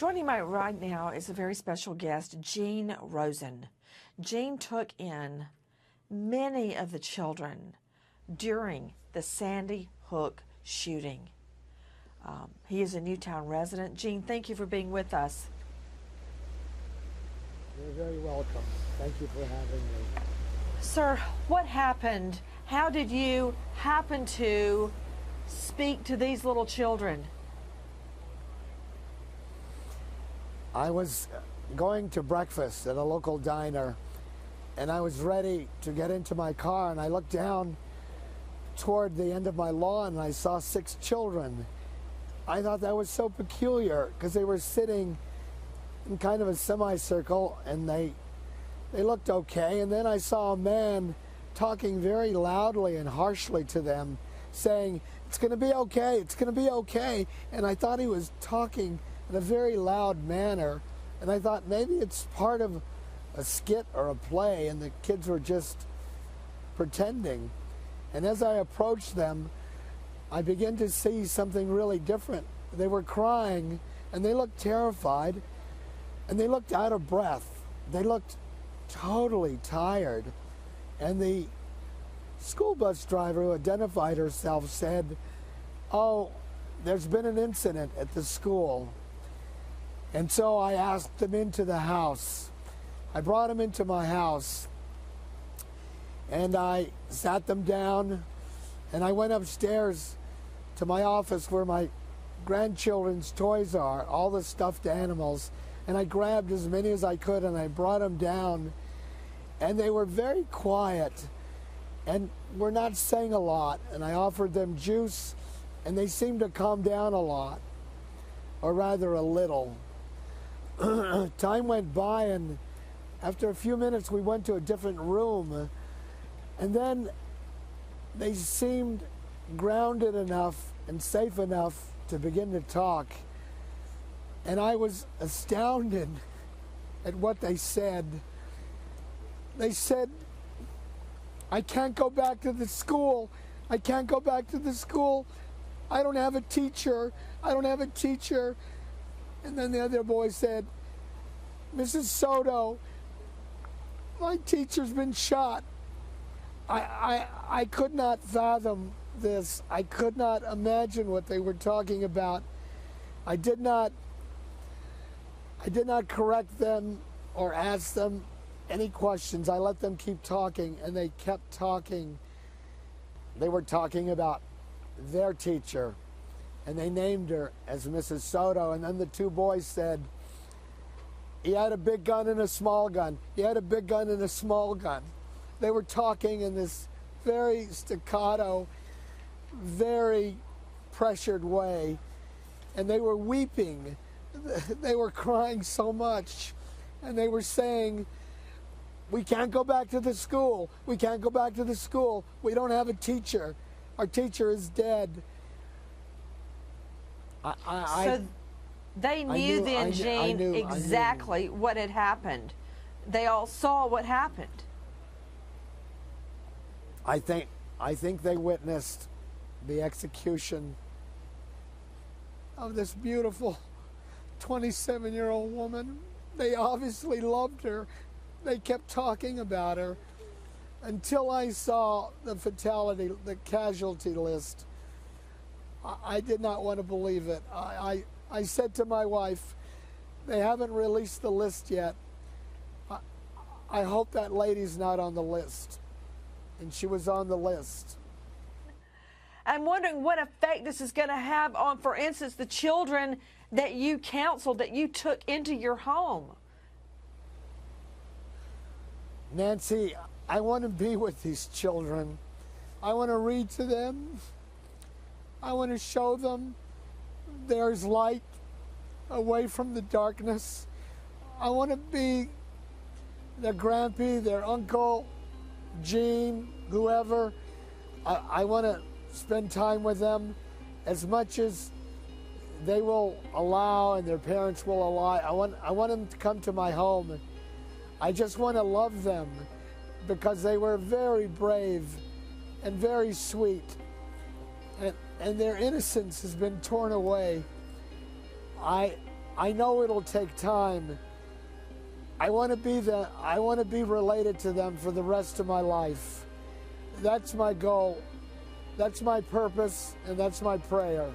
Joining me right now is a very special guest, Jean Rosen. Jean took in many of the children during the Sandy Hook shooting. He is a Newtown resident. Jean, thank you for being with us. You're very welcome. Thank you for having me. Sir, what happened? How did you happen to speak to these little children? I was going to breakfast at a local diner, and I was ready to get into my car, and I looked down toward the end of my lawn, and I saw 6 children. I thought that was so peculiar because they were sitting in kind of a semicircle, and they looked okay. And then I saw a man talking very loudly and harshly to them, saying, "It's going to be okay, it's going to be okay." And I thought he was talking in a very loud manner, and I thought maybe it's part of a skit or a play, and the kids were just pretending. And as I approached them, I began to see something really different. They were crying, and they looked terrified, and they looked out of breath. They looked totally tired. And the school bus driver who identified herself said, "Oh, there's been an incident at the school." And so I asked them into the house. I brought them into my house, and I sat them down, and I went upstairs to my office where my grandchildren's toys are, all the stuffed animals, and I grabbed as many as I could, and I brought them down, and they were very quiet and were not saying a lot, and I offered them juice, and they seemed to calm down a lot, or rather a little. Time went by, and after a few minutes we went to a different room, and then they seemed grounded enough and safe enough to begin to talk, and I was astounded at what they said. They said, "I can't go back to the school. I can't go back to the school. I don't have a teacher. I don't have a teacher." And then the other boy said, "Mrs. Soto, my teacher's been shot." I could not fathom this. I could not imagine what they were talking about. I did not correct them or ask them any questions. I let them keep talking, and they kept talking. They were talking about their teacher, and they named her as Mrs. Soto. And then the 2 boys said, "He had a big gun and a small gun. He had a big gun and a small gun." They were talking in this very staccato, very pressured way, and they were weeping. They were crying so much, and they were saying, "We can't go back to the school. We can't go back to the school. We don't have a teacher. Our teacher is dead." So they knew then, Jean, exactly what had happened. They all saw what happened. I think they witnessed the execution of this beautiful 27-year-old woman. They obviously loved her. They kept talking about her until I saw the fatality, the casualty list. I did not want to believe it. I said to my wife, "They haven't released the list yet. I hope that lady's not on the list." And she was on the list. I'm wondering what effect this is going to have on, for instance, the children that you counseled, that you took into your home. Nancy, I want to be with these children. I want to read to them. I want to show them there's light away from the darkness. I want to be their grandpa, their uncle, Jean, whoever. I want to spend time with them as much as they will allow and their parents will allow. I want them to come to my home. I just want to love them because they were very brave and very sweet. And their innocence has been torn away. I I know it'll take time. I want to be related to them for the rest of my life. That's my goal. That's my purpose, and that's my prayer.